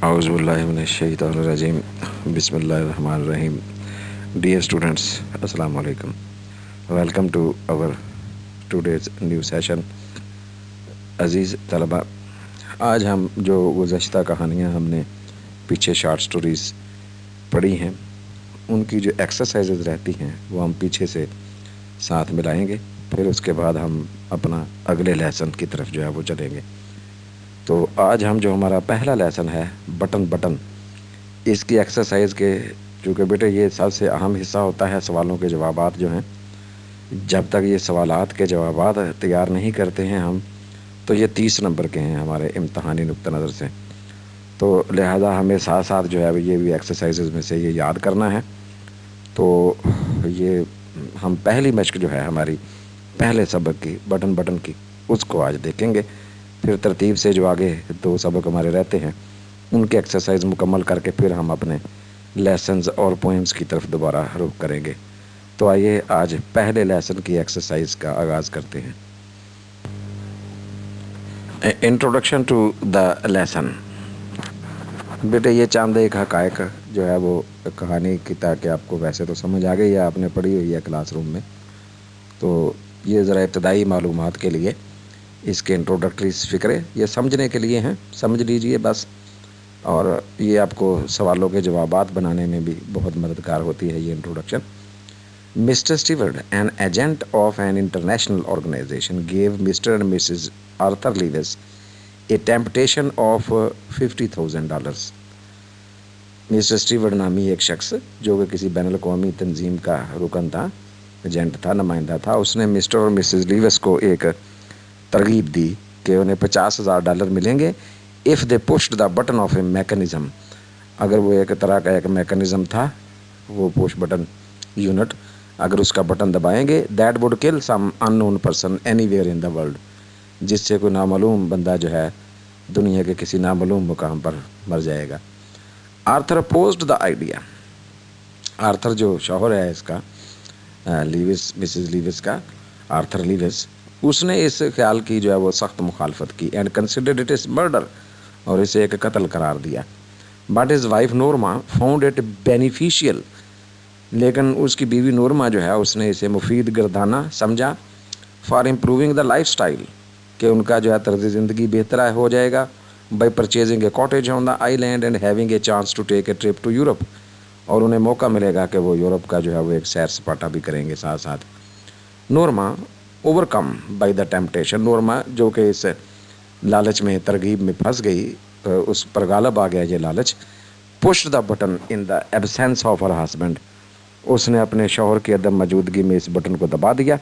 Auzubillahiminash-shaytanir-rajim. Bismillahir-rahmanir-rahim. Dear students, Assalamu alaikum. Welcome to our today's new session. अज़ीज़ तलबा, आज हम जो गुज़श्ता कहानियाँ हमने पीछे शॉर्ट स्टोरीज़ पढ़ी हैं, उनकी जो एक्सरसाइजेज़ रहती हैं वो हम पीछे से साथ मिलाएंगे। फिर उसके बाद हम अपना अगले लेसन की तरफ जो है वो चलेंगे। तो आज हम जो हमारा पहला लेसन है बटन, इसकी एक्सरसाइज के, चूँकि बेटे ये सबसे अहम हिस्सा होता है सवालों के जवाबात जो हैं। जब तक ये सवालात के जवाबात तैयार नहीं करते हैं हम, तो ये 30 नंबर के हैं हमारे इम्तहानी नुक्ता नज़र से। तो लिहाजा हमें साथ साथ जो है ये भी एक्सरसाइजेज़ में से ये याद करना है। तो ये हम पहली मश्क जो है हमारी पहले सबक की बटन की, उसको आज देखेंगे। फिर तरतीब से जो आगे 2 सबक हमारे रहते हैं उनके एक्सरसाइज मुकम्मल करके फिर हम अपने लेसन्स और पोएम्स की तरफ दोबारा रुख करेंगे। तो आइए आज पहले लेसन की एक्सरसाइज का आगाज़ करते हैं। Introduction to the lesson. बेटे ये चंद एक हक़ाइक़ जो है वो कहानी की, ताकि आपको वैसे तो समझ आ गई है, आपने पढ़ी हुई है क्लासरूम में, तो ये ज़रा इब्तदाई मालूमात के लिए इसके इंट्रोडक्टरी फ़िक्रे ये समझने के लिए हैं, समझ लीजिए बस। और ये आपको सवालों के जवाबात बनाने में भी बहुत मददगार होती है ये introduction. Mr Steward, an agent of an international organization, gave Mr and Mrs Arthur Lewis a temptation of $50,000। Mr Steward नामी एक शख्स जो कि किसी बैनुल अक़वामी तंजीम का रुकन था, एजेंट था, नुमाइंदा था, उसने मिस्टर और मिसेस लीविस को एक तरगीब दी कि उन्हें $50,000 मिलेंगे if they pushed the button of A mechanism. अगर वो एक तरह का एक मैकेनिज़्म था, वो पुश बटन यूनिट, अगर उसका बटन दबाएंगे, that would kill some unknown person anywhere in the world, जिससे कोई नामालूम बंदा जो है दुनिया के किसी नामालूम मुकाम पर मर जाएगा। Arthur opposed the idea. Arthur जो शौहर है इसका, लीविस, मिसेस लीविस का, आर्थर लीविस, उसने इस ख्याल की जो है वो सख्त मुखालफत की। And considered it is murder, और इसे एक कत्ल करार दिया। But his wife Norma found it beneficial, लेकिन उसकी बीवी नोरमा जो है उसने इसे मुफीद गर्दाना समझा। For improving the lifestyle, कि उनका जो है तर्ज ज़िंदगी बेहतर हो जाएगा। By purchasing a cottage on the island and having a chance to take a trip to Europe, और उन्हें मौका मिलेगा कि वो यूरोप का जो है वो एक सैर सपाटा भी करेंगे साथ साथ। नोरमा ओवरकम बाई द टेम्पटेशन, नोरमा जो कि इस लालच में, तरगीब में फंस गई, उस पर गालब आ गया ये लालच। Push the button in the absence of her husband, उसने अपने शौहर की अदम मौजूदगी में इस बटन को दबा दिया।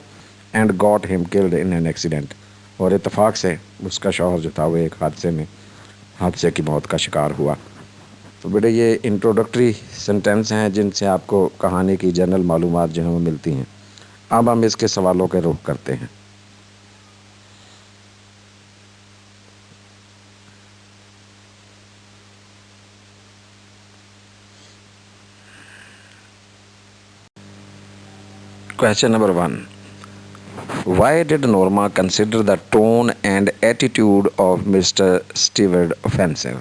And got him killed in an accident, और इत्तफाक से उसका शौहर जो था वो एक हादसे की मौत का शिकार हुआ। तो बेटे ये इंट्रोडक्टरी सेंटेंस हैं जिनसे आपको कहानी की जनरल मालूमात जो हैं वो मिलती हैं। अब हम इसके सवालों के रुख करते हैं। Question number 1, why did Norma consider the tone and attitude of mister Steward offensive.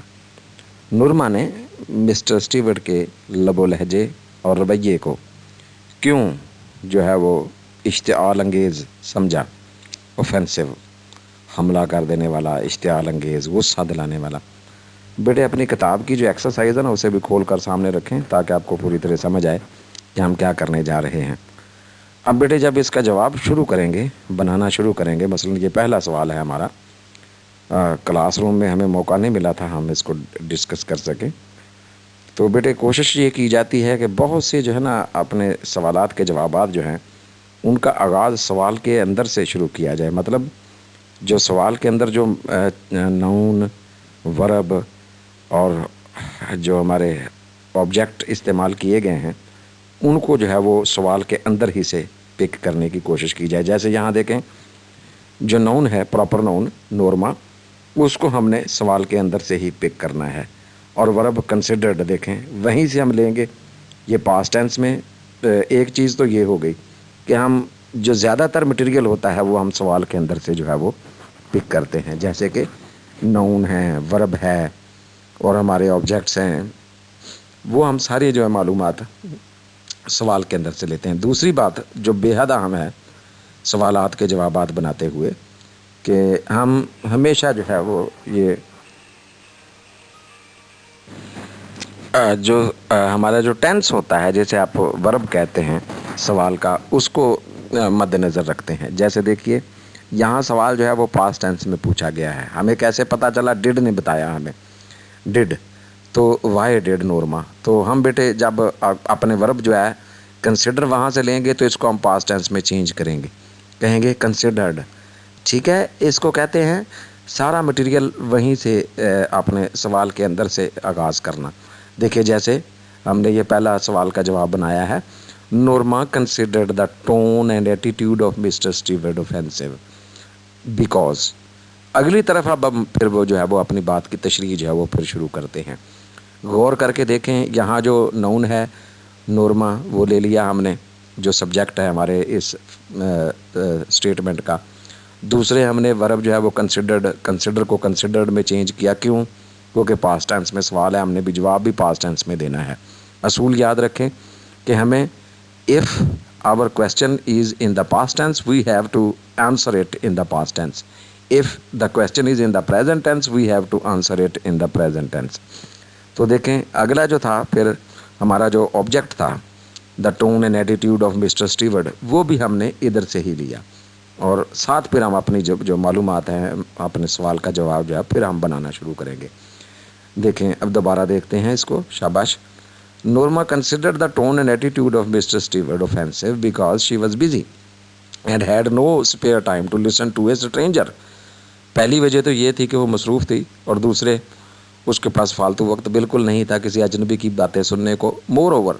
Norma ने मिस्टर स्टीवर्ड के लबो लहजे और रवैये को क्यों जो है वो इश्तिआल अंगेज़ समझा। ऑफेंसिव, हमला कर देने वाला, इश्तिआल अंगेज़, गुस्सा दिलाने वाला। बेटे अपनी किताब की जो एक्सरसाइज है ना उसे भी खोल कर सामने रखें, ताकि आपको पूरी तरह समझ आए कि हम क्या करने जा रहे हैं। अब बेटे जब इसका जवाब शुरू करेंगे, बनाना शुरू करेंगे, मसलन ये पहला सवाल है हमारा, क्लासरूम में हमें मौका नहीं मिला था हम इसको डिस्कस कर सकें, तो बेटे कोशिश ये की जाती है कि बहुत से जो है ना अपने सवालात के जवाबात जो हैं उनका आगाज़ सवाल के अंदर से शुरू किया जाए। मतलब जो सवाल के अंदर जो नाउन, वर्ब और जो हमारे ऑब्जेक्ट इस्तेमाल किए गए हैं उनको जो है वो सवाल के अंदर ही से पिक करने की कोशिश की जाए। जैसे यहाँ देखें, जो नाउन है, प्रॉपर नाउन नोरमा, उसको हमने सवाल के अंदर से ही पिक करना है। और वर्ब कंसिडर्ड देखें, वहीं से हम लेंगे। ये पास्ट टेंस में एक चीज़ तो ये हो गई कि हम जो ज़्यादातर मटेरियल होता है वो हम सवाल के अंदर से जो है वो पिक करते हैं। जैसे कि नाउन है, वर्ब है, اور हमारे ऑब्जेक्ट्स हैं वो हम सारी जो है मालूमात सवाल के अंदर से लेते हैं। दूसरी बात जो बेहद अहम है सवालात के जवाबात बनाते हुए कि हम हमेशा जो है वो ये हमारा जो टेंस होता है, जैसे आप वर्ब कहते हैं सवाल का, उसको मद्देनज़र रखते हैं। जैसे देखिए यहाँ सवाल जो है वो पास्ट टेंस में पूछा गया है, हमें कैसे पता चला? डिड ने बताया हमें, डिड, तो वाई डिड नोरमा। तो हम बेटे जब अपने वर्ब जो है कंसिडर वहाँ से लेंगे तो इसको हम पास्ट टेंस में चेंज करेंगे, कहेंगे कंसिडर्ड। ठीक है, इसको कहते हैं सारा मटेरियल वहीं से अपने सवाल के अंदर से आगाज़ करना। देखिए जैसे हमने ये पहला सवाल का जवाब बनाया है, Norma considered the tone and attitude of mister Steward offensive because. अगली तरफ अब हम फिर वो जो है वो अपनी बात की तशरीह जो है वो फिर शुरू करते हैं। गौर करके देखें, यहाँ जो नाउन है नोरमा वो ले लिया हमने, जो सब्जेक्ट है हमारे इस स्टेटमेंट का। दूसरे हमने वर्ब जो है वो कंसिडर को कंसिडर्ड में चेंज किया। क्यों? क्योंकि पास्ट टेंस में सवाल है, हमने भी जवाब भी पास्ट टेंस में देना है। असूल याद रखें कि हमें if our question is in the past tense we have to answer it in the past tense. If the question is in the present tense we have to answer it in the present tense. तो देखें अगला जो था फिर हमारा जो object था the tone and attitude of mister steward, वो भी हमने इधर से ही लिया। और साथ फिर हम अपनी जो मालूमात हैं अपने सवाल का जवाब जो है फिर हम बनाना शुरू करेंगे। देखें अब दोबारा देखते हैं इसको, शाबाश। Norma considered the tone and attitude of mister Steward offensive because she was busy and had no spare time to listen to a stranger. पहली वजह तो ये थी कि वो मसरूफ़ थी, और दूसरे उसके पास फालतू वक्त बिल्कुल नहीं था किसी अजनबी की बातें सुनने को। More over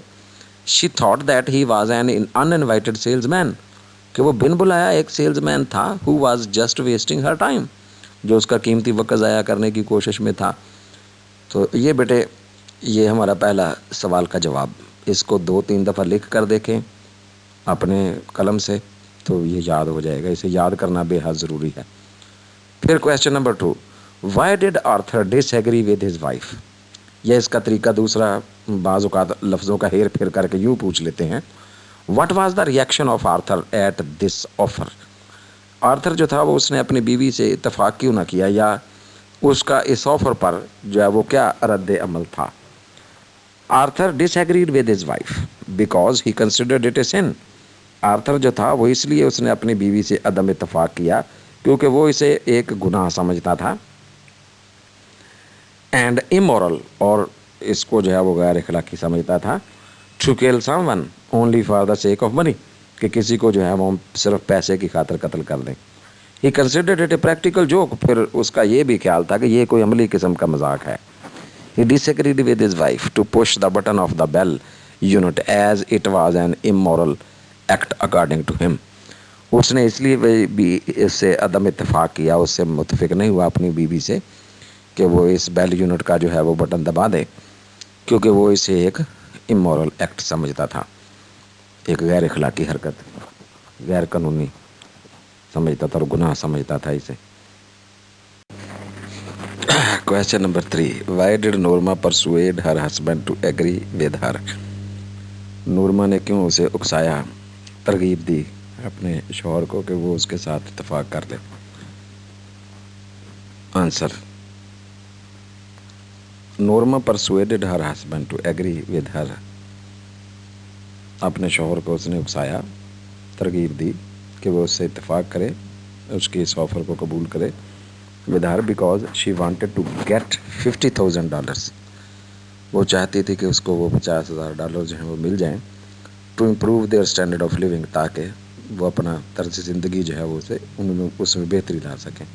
she thought that he was an uninvited salesman, कि वो बिन बुलाया एक सेल्समैन था, who was just wasting her time, जो उसका कीमती वक्त ज़ाया करने की कोशिश में था। तो ये बेटे ये हमारा पहला सवाल का जवाब, इसको 2-3 दफ़ा लिख कर देखें अपने कलम से तो ये याद हो जाएगा, इसे याद करना बेहद ज़रूरी है। फिर question number 2, why did Arthur disagree with his wife. यह इसका तरीका दूसरा, बाज़ औक़ात लफ्ज़ों का हेर फेर करके यूँ पूछ लेते हैं, what was the reaction of Arthur at this offer. Arthur जो था वो उसने अपनी बीवी से इत्तेफाक क्यों ना किया, या उसका इस ऑफ़र पर जो है वो क्या रद्द अमल था। Arthur disagreed with his wife because he considered it a sin. Arthur जो था वो इसलिए उसने अपनी बीवी से अदम इत्तेफाक किया क्योंकि वो इसे एक गुनाह समझता था, एंड इमोरल, और इसको जो है वो गैर अखलाकी समझता था, to kill someone only for the sake of money, कि किसी को जो है वो सिर्फ पैसे की खातिर कत्ल कर दें। ही considered it a practical joke, फिर उसका ये भी ख्याल था कि ये कोई अमली किस्म का मजाक है। He disagreed with his wife to push the button of the bell unit as it was an immoral act according to him. उसने इसलिए भी इससे अदम इत्तेफाक किया, उससे मुतफिक नहीं हुआ अपनी बीवी से कि वो इस बेल यूनिट का जो है वो बटन दबा दे, क्योंकि वो इसे एक इमोरल एक्ट समझता था, एक गैर अखलाकी हरकत, गैर कानूनी समझता था और गुनाह समझता था इसे। Question number 3, why did Norma persuade her husband to agree with her. नोरमा ने क्यों उसे उकसाया, तरगीब दी अपने शौहर को कि वो उसके साथ इत्तेफाक कर ले। Answer, Norma persuaded her husband to agree with her. अपने शौहर को उसने उकसाया, तरगीब दी कि वो उससे इत्तेफाक करे, उसकी इस ऑफ़र को कबूल करे with her, because she wanted to get $50,000। वो चाहती थी कि उसको वो $50,000 जो हैं वो मिल जाएं, to improve their standard of living, ताकि वो अपना तर्ज ज़िंदगी जो है वो उसमें बेहतरी ला सकें।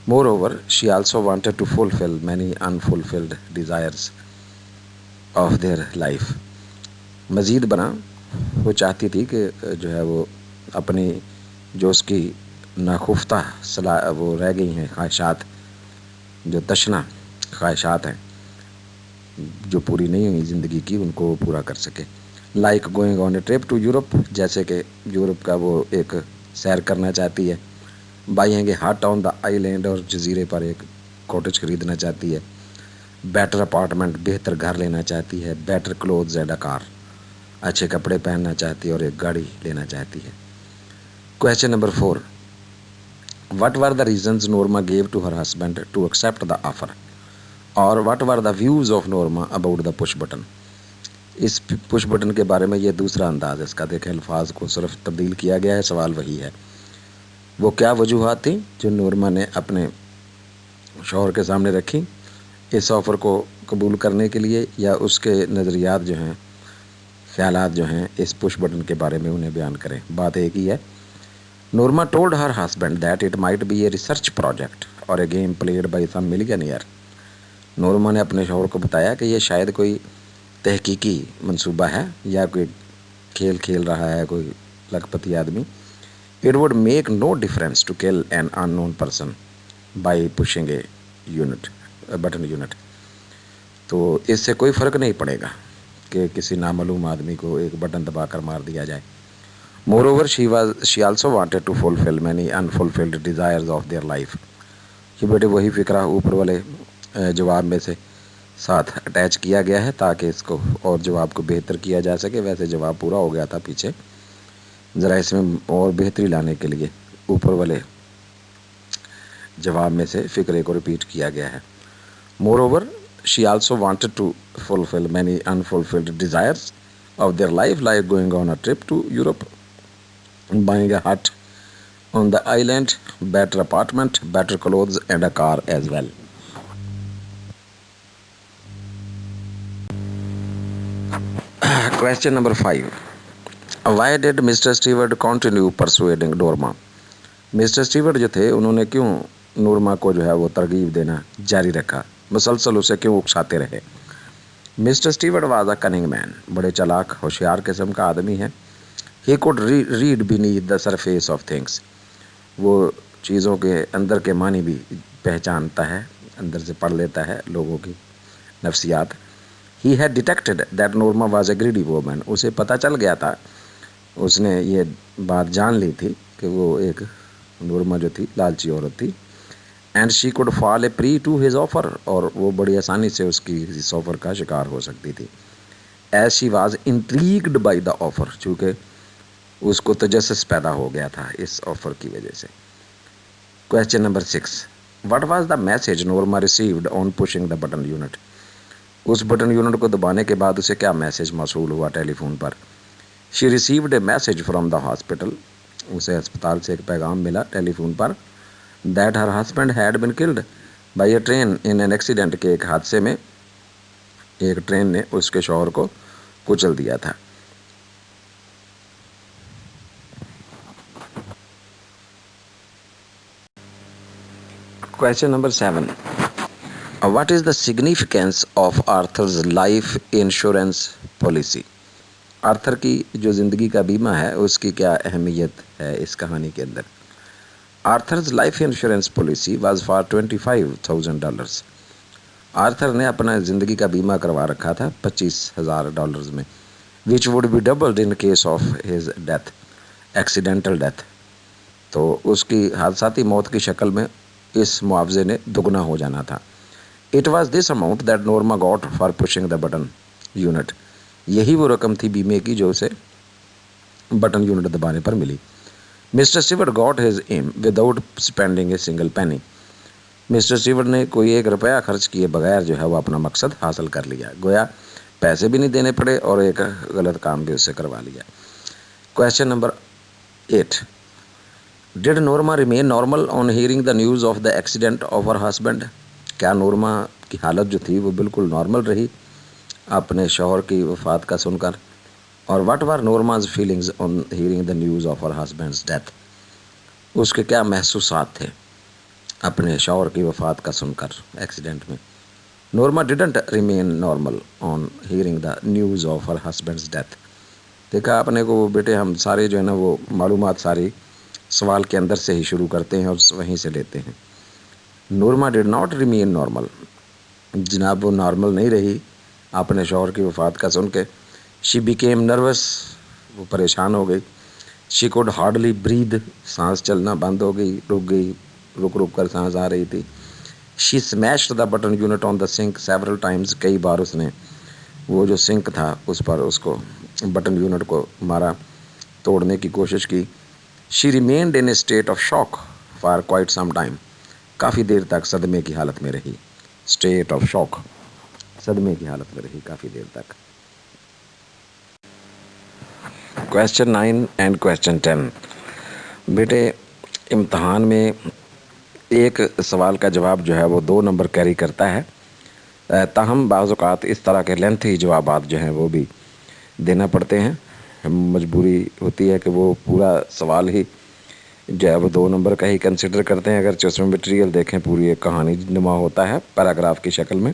Moreover, she also wanted to fulfill many unfulfilled desires of their life. मज़ीद बना वो चाहती थी कि जो है वो अपनी जो उसकी नाखुफ्ता सलाह वो रह गई हैं ख्वाहिशात, जो तशना ख्वाहिशात हैं जो पूरी नहीं हुई ज़िंदगी की, उनको वो पूरा कर सके। Like going on a trip to Europe, जैसे कि यूरोप का वो एक सैर करना चाहती है। बाइंग ए हट ऑन द आइलैंड, और जजीरे पर एक कॉटेज खरीदना चाहती है। बेटर अपार्टमेंट, बेहतर घर लेना चाहती है. Better clothes and a car, अच्छे कपड़े पहनना चाहती है और एक गाड़ी लेना चाहती है. Question number 4, what were the reasons Norma gave to her husband to accept the offer, और what were the views of Norma about the push button. इस पुश बटन के बारे में ये दूसरा अंदाज है इसका. देखें, अल्फाज को सिर्फ तब्दील किया गया है, सवाल वही है. वो क्या वजूहात थी जो नोरमा ने अपने शौहर के सामने रखी इस ऑफ़र को कबूल करने के लिए, या उसके नज़रियात जो हैं, ख्यालात जो हैं इस पुश बटन के बारे में उन्हें बयान करें. बात एक ही है. Norma told her husband that it might be a research project और a game played by some millionaire. नोरमा ने अपने शौहर को बताया कि ये शायद कोई तहकीकी मंसूबा है या कोई खेल खेल रहा है कोई लखपति आदमी. It would make no difference to kill an unknown person by pushing a button unit. तो इससे कोई फ़र्क नहीं पड़ेगा कि किसी नामालूम आदमी को एक बटन दबा कर मार दिया जाए. Moreover she also wanted to fulfil many unfulfilled desires of their life. ये बेटे वही फ़िक्रा ऊपर वाले जवाब में से साथ अटैच किया गया है ताकि इसको और जवाब को बेहतर किया जा सके. वैसे जवाब पूरा हो गया था पीछे, ज़रा इसमें और बेहतरी लाने के लिए ऊपर वाले जवाब में से फ़िक्रे को रिपीट किया गया है. Moreover she also wanted to fulfil many unfulfilled desires of their life like going on a trip to Europe, buying a hut on the island, better apartment, better clothes and a car as well. Question number 5. Why did Mr. Stewart continue persuading Norma? Mister Stewart जो थे उन्होंने क्यों नोरमा को जो है वो तरगीब देना जारी रखा, मुसलसल उसे क्यों उकसाते रहे. Mister Stewart was a cunning man, बड़े चालाक होशियार किस्म का आदमी है. He could read beneath the surface of things, वो चीज़ों के अंदर के मानी भी पहचानता है, अंदर से पढ़ लेता है लोगों की नफ्सियात. He had detected that Norma was a greedy woman. उसे पता चल गया था, उसने ये बात जान ली थी कि वो एक नोरमा जो थी लालची औरत थी. And she could fall a prey to his offer, और वो बड़ी आसानी से उसकी इस ऑफ़र का शिकार हो सकती थी. As she was intrigued by the offer, चूँकि उसको तजस्सुस पैदा हो गया था इस ऑफ़र की वजह से. Question number 6. What was the message Norma received on pushing the button unit? उस बटन यूनिट को दबाने के बाद उसे क्या मैसेज मौसूल हुआ टेलीफोन पर. She received A message from the hospital, उसे अस्पताल से एक पैगाम मिला टेलीफोन पर, that her husband had been killed by A train in an accident, के एक हादसे में एक ट्रेन ने उसके शौहर को कुचल दिया था. Question number 7. What is the significance of Arthur's life insurance policy? Arthur की जो ज़िंदगी का बीमा है उसकी क्या अहमियत है इस कहानी के अंदर. Arthur's life insurance policy was for $25,000. Arthur ने अपना ज़िंदगी का बीमा करवा रखा था $25,000 में, which would be doubled in case of his death, accidental death. तो उसकी हादसाती मौत की शक्ल में इस मुआवजे ने दुगना हो जाना था. It was this amount that Norma got for pushing the button unit. यही वो रकम थी बीमे की जो उसे बटन यूनिट दबाने पर मिली. Mr. Stewart got his aim without spending a single penny. Mister Stewart ने कोई एक रुपया खर्च किए बगैर जो है वो अपना मकसद हासिल कर लिया. गोया पैसे भी नहीं देने पड़े और एक गलत काम भी उससे करवा लिया. Question number 8. Did Norma remain normal on hearing the news of the accident of her husband? क्या नोरमा की हालत जो थी वो बिल्कुल नॉर्मल रही अपने शौहर की वफ़ात का सुनकर. और what were Norma's feelings on hearing the news of her husband's death, उसके क्या महसूसात थे अपने शौहर की वफ़ात का सुनकर एक्सीडेंट में. Norma didn't remain normal on hearing the news of her husband's death. देखा आपने को बेटे, हम सारे जो है ना वो मालूमात सारी सवाल के अंदर से ही शुरू करते हैं और वहीं से लेते हैं. नोरमा डिड नॉट रिमेन नॉर्मल, जनाब वो नॉर्मल नहीं रही अपने शौहर की वफ़ात का सुन के. शी बिकेम नर्वस, वो परेशान हो गई. शी कुड हार्डली ब्रीद, सांस चलना बंद हो गई, रुक कर सांस आ रही थी. She smashed the button unit on the sink several times, कई बार उसने वो जो सिंक था उस पर उसको बटन यूनिट को मारा, तोड़ने की कोशिश की। She remained in a state of shock for quite some time, काफ़ी देर तक सदमे की हालत में रही। स्टेट ऑफ शॉक, सदमे की हालत में रही काफ़ी देर तक। Question 9 and question 10। बेटे इम्तहान में एक सवाल का जवाब जो है वो 2 नंबर कैरी करता है, ताहम बाज़ औक़ात इस तरह के लेंथी जवाबात जो हैं वो भी देना पड़ते हैं। मजबूरी होती है कि वो पूरा सवाल ही जो है वो 2 नंबर का ही कंसिडर करते हैं। अगर उसमें मटेरियल देखें पूरी एक कहानी नुमा होता है पैराग्राफ की शक्ल में।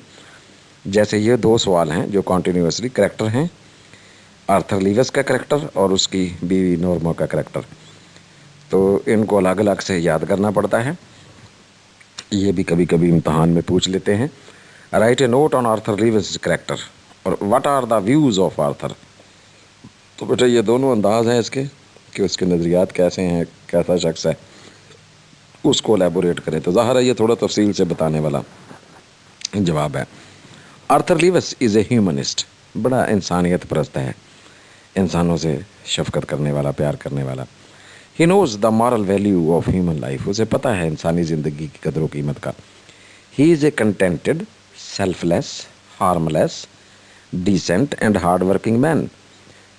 जैसे ये 2 सवाल हैं जो कॉन्टीन्यूसली करेक्टर हैं, आर्थर लीविस का करेक्टर और उसकी बीवी नॉर्मा का करेक्टर, तो इनको अलग अलग से याद करना पड़ता है। ये भी कभी कभी इम्तहान में पूछ लेते हैं। Write a note on Arthur Lewis character और what are the views of Arthur. तो बेटा ये दोनों अंदाज हैं इसके कि उसके नज़रियात कैसे हैं, कैसा शख्स है, उसको एलेबोरेट करें। तो ज़ाहिर है ये थोड़ा तफसील से बताने वाला जवाब है। Arthur Lewis is a humanist, बड़ा इंसानियत परस्त है, इंसानों से शफकत करने वाला, प्यार करने वाला। He knows the moral value of human life, उसे पता है इंसानी ज़िंदगी की कदर व कीमत का। He is a contented, selfless, harmless, decent and hard working man,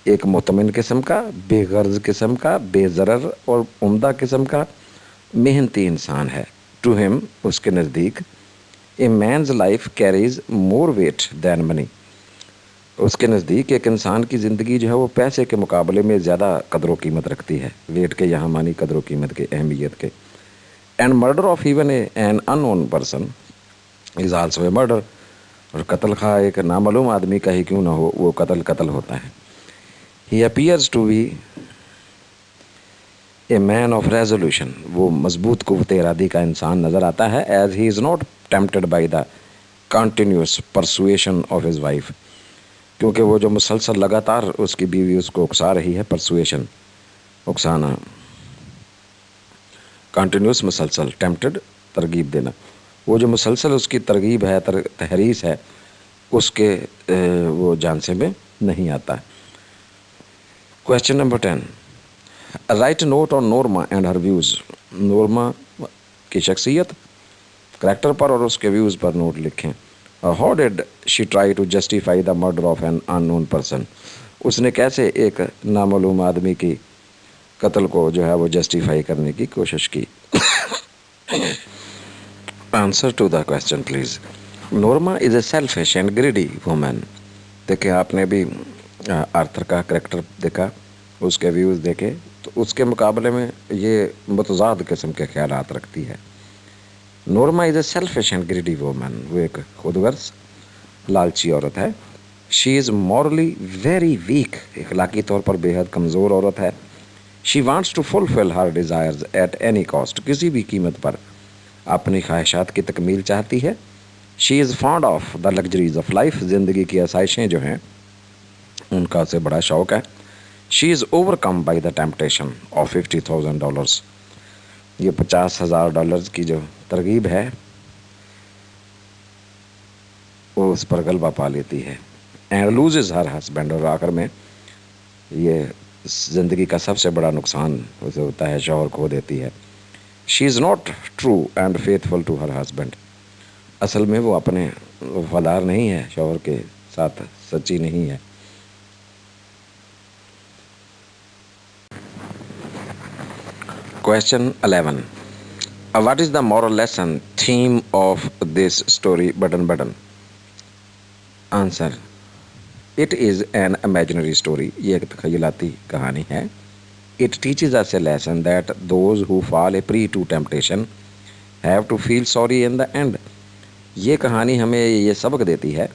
एक मुतमिन किस्म का, बेगर्ज किस्म का, बेज़रर और उम्दा किस्म का मेहनती इंसान है। टू हिम, उसके नज़दीक, a man's life carries more weight than money, उसके नज़दीक एक इंसान की ज़िंदगी जो है वो पैसे के मुकाबले में ज़्यादा कदर व कीमत रखती है। वेट के यहाँ मानी कदर व कीमत के, अहमियत के। And murder of even an unknown person is also a murder, और कत्ल खा एक नामालूम आदमी का ही क्यों ना हो, वो कत्ल होता है। He appears to be a man of resolution, वो मजबूत क़ुव्वत इरादी का इंसान नज़र आता है। As he is not tempted by the continuous persuasion of his wife, क्योंकि वो जो मुसलसल लगातार उसकी बीवी उसको उकसा रही है, परसुएशन उकसाना, कंटिन्यूस मुसलसल, टेम्प्टेड तरगीब देना, वो जो मुसलसल उसकी तरगीब है, तहरीस है, उसके वो जान से में नहीं आता। Question number 10। Right note on Norma and her views, Norma की शख्सियत, करैक्टर पर और उसके व्यूज़ पर नोट लिखें। How did she try to justify the murder of an unknown person, उसने कैसे एक नामालूम आदमी की कत्ल को जो है वो जस्टिफाई करने की कोशिश की। Answer to the question please. Norma is a selfish and greedy woman. देखिए आपने भी आर्थर का करैक्टर देखा, उसके व्यूज़ देखे, तो उसके मुकाबले में ये मुतज़ाद किस्म के ख्यालात रखती है। Norma is a selfish and greedy woman, वो एक खुदगर्ज़ लालची औरत है। She is morally very weak, इखलाकी तौर पर बेहद कमज़ोर औरत है। She wants to fulfil her desires at any cost, किसी भी कीमत पर अपनी ख्वाहिशात की तकमील चाहती है। She is fond of the luxuries of life, ज़िंदगी की आसाइशें जो हैं उनका उसे बड़ा शौक़ है। She is overcome by the temptation of $50,000, ये $50,000 की जो तरगीब है वो उस पर गलबा पा लेती है। एंड लूजेज हर हस्बैंड, और आखिर में ये ज़िंदगी का सबसे बड़ा नुकसान उसे होता है, शौहर खो देती है। She is not true and faithful to her husband, असल में वो अपने वफादार नहीं है, शौहर के साथ सच्ची नहीं है। Question 11. What is the moral lesson theme of this story button? Answer. It is an imaginary story. ये एक तख़य्युलाती कहानी है। It teaches us a lesson that those who fall a prey to temptation have to feel sorry in the end. ये कहानी हमें ये सबक देती है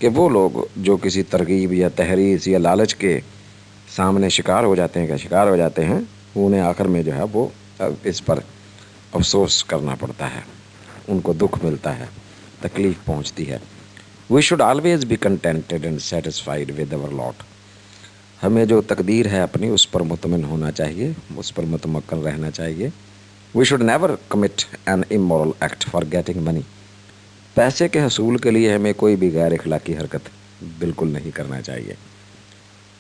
कि वो लोग जो किसी तरगीब या तहरीस या लालच के सामने शिकार हो जाते हैं, उन्हें आखिर में जो है वो इस पर अफसोस करना पड़ता है, उनको दुख मिलता है, तकलीफ़ पहुंचती है। We should always be contented and satisfied with our lot, हमें जो तकदीर है अपनी उस पर मुतमिन होना चाहिए, उस पर मुतमक्कन रहना चाहिए। We should never commit an immoral act for getting money, पैसे के हसूल के लिए हमें कोई भी गैर अखलाकी हरकत बिल्कुल नहीं करना चाहिए।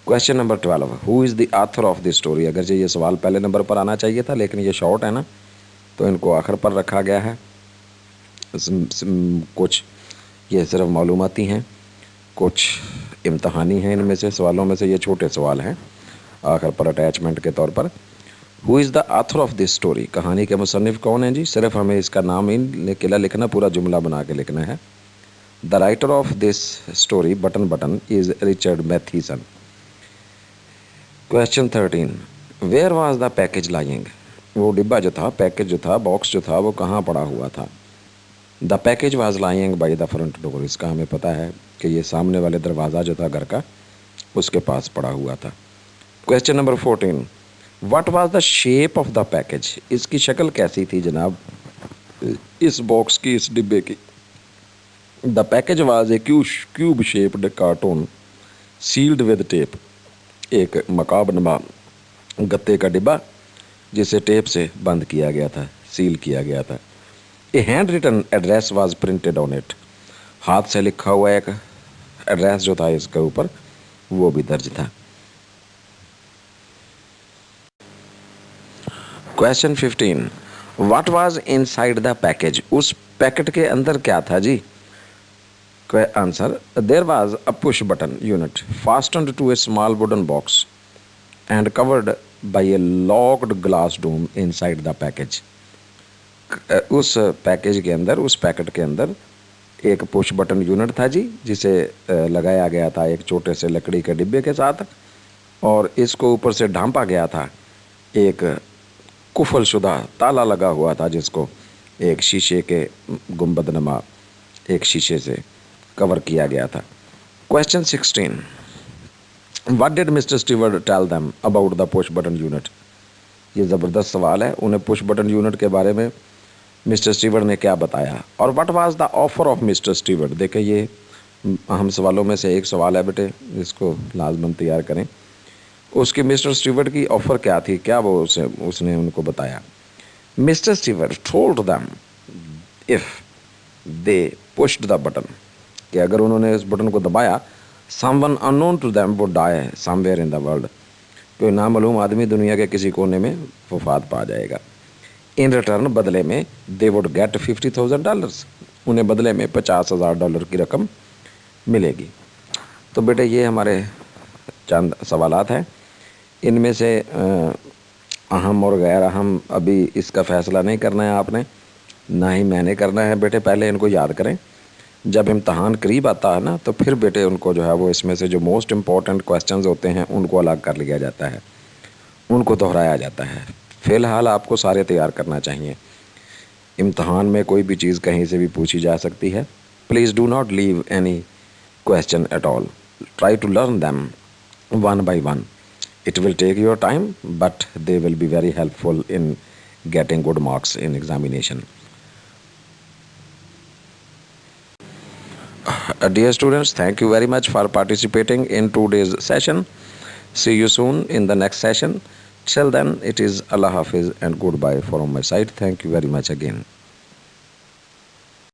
Question number 12, who is the author of this story. अगर ये सवाल पहले नंबर पर आना चाहिए था, लेकिन ये शॉर्ट है ना, तो इनको आखिर पर रखा गया है। कुछ ये सिर्फ मालूमाती हैं, कुछ इम्तहानी हैं। इनमें से सवालों में से ये छोटे सवाल हैं आखिर पर अटैचमेंट के तौर पर। Who is the author of this story, कहानी के मुसन्निफ़ कौन है जी। सिर्फ हमें इसका नाम ही अकेला लिखना, पूरा जुमला बना के लिखना है। The writer of this story button button is Richard Matheson. Question 13, where was the package lying. वो डिब्बा जो था, पैकेज जो था, बॉक्स जो था, वो कहाँ पड़ा हुआ था। The package was lying by the front door. इसका हमें पता है कि ये सामने वाले दरवाज़ा जो था घर का, उसके पास पड़ा हुआ था। Question number 14, what was the shape of the package. इसकी शक्ल कैसी थी जनाब, इस बॉक्स की, इस डिब्बे की। The package was a cube shaped carton sealed with tape. एक मकाबनमा गत्ते का डिब्बा जिसे टेप से बंद किया गया था, सील किया गया था। A hand written address was printed on it. हाथ से लिखा हुआ एक एड्रेस जो था इसके ऊपर, वो भी दर्ज था। Question 15, what was inside the package. उस पैकेट के अंदर क्या था जी। Answer, there was a push button unit fastened to a small wooden box and covered by a locked glass dome inside the package. उस पैकेज के अंदर, उस पैकेट के अंदर एक पुश बटन यूनिट था जी, जिसे लगाया गया था एक छोटे से लकड़ी के डिब्बे के साथ, और इसको ऊपर से ढांपा गया था एक कुफलशुदा ताला लगा हुआ था, जिसको एक शीशे के गुंबदनुमा एक शीशे से कवर किया गया था। Question 16, what did Mr Steward tell them about the push button unit. ये ज़बरदस्त सवाल है। उन्हें पुश बटन यूनिट के बारे में मिस्टर स्टीवर्ड ने क्या बताया। और what was the offer of mister steward. देखें, ये अहम सवालों में से एक सवाल है बेटे, इसको लाजमन तैयार करें। उसकी मिस्टर स्टीवर्ड की ऑफ़र क्या थी, क्या वो उसने उनको बताया। Mr Steward told them if they pushed the button, कि अगर उन्होंने इस बटन को दबाया, someone unknown to them would die somewhere in the world, कोई नामालूम आदमी दुनिया के किसी कोने में वफात पा जाएगा। इन रिटर्न, बदले में, दे वुड गेट $50,000, उन्हें बदले में $50,000 की रकम मिलेगी। तो बेटे ये हमारे चंद सवालात हैं। इनमें से अहम और गैर अहम अभी इसका फ़ैसला नहीं करना है आपने, ना ही मैंने करना है बेटे। पहले इनको याद करें, जब इम्तहान करीब आता है ना, तो फिर बेटे उनको जो है वो इसमें से जो मोस्ट इम्पॉर्टेंट क्वेश्चंस होते हैं उनको अलग कर लिया जाता है, उनको दोहराया जाता है। फ़िलहाल आपको सारे तैयार करना चाहिए। इम्तहान में कोई भी चीज़ कहीं से भी पूछी जा सकती है। Please do not leave any question at all. Try to learn them one by one. It will take your time, but they will be very helpful in getting good marks in examination. Dear students, thank you very much for participating in today's session. See you soon in the next session. Till then, it is Allah Hafiz and goodbye from my side. Thank you very much again.